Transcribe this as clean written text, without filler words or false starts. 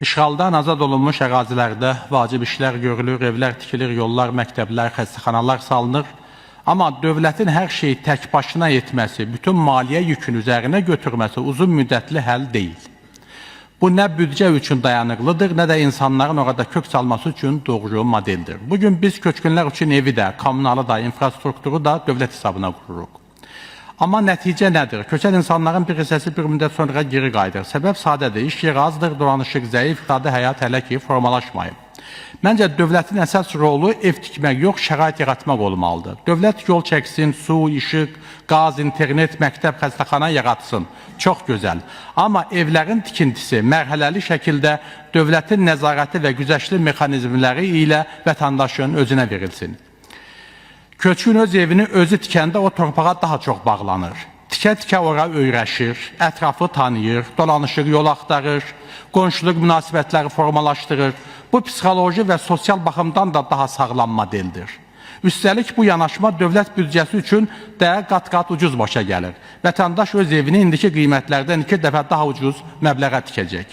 İşğaldan azad olunmuş ərazilərdə vacib işlər görülür, evlər tikilir, yollar, məktəblər, xəstəxanalar salınır. Amma dövlətin hər şeyi tək başına etməsi, bütün maliyyə yükünü üzərinə götürməsi uzun müddətli həll deyil. Bu nə büdcə üçün dayanıqlıdır, nə də insanların orada kök salması üçün doğru modeldir. Bugün biz köçkünlər üçün evi də, kommunalı da, infrastrukturu da dövlət hesabına qururuq. Amma nəticə nədir? Köçən insanların bir hissəsi bir müddət sonra geri qayıdır. Səbəb sadədir, iş yeri azdır, dolanışıq zəif, iqtisadi həyat hələ ki formalaşmayıb. Məncə dövlətin əsas rolu ev tikmək yox, şərait yaratmaq olmalıdır. Dövlət yol çəksin, su, işıq, qaz, internet, məktəb, xəstəxana yaratsın. Çox gözəl. Amma evlərin tikintisi mərhələli şəkildə dövlətin nəzarəti və güzəştli mexanizmləri ilə vətəndaşın özünə verilsin. Köçkün öz evini özü tikəndə o torpağa daha çox bağlanır. Tikə-tikə ora öyrəşir, ətrafı tanıyır, dolanışıq yol axtarır, qonşuluq münasibətləri formalaşdırır. Bu psixoloji və sosial baxımdan da daha sağlam modeldir. Üstəlik bu yanaşma dövlət büdcəsi üçün də qat-qat ucuz başa gəlir. Vətəndaş öz evini indiki qiymətlərdən 2 dəfə daha ucuz məbləğə tikəcək.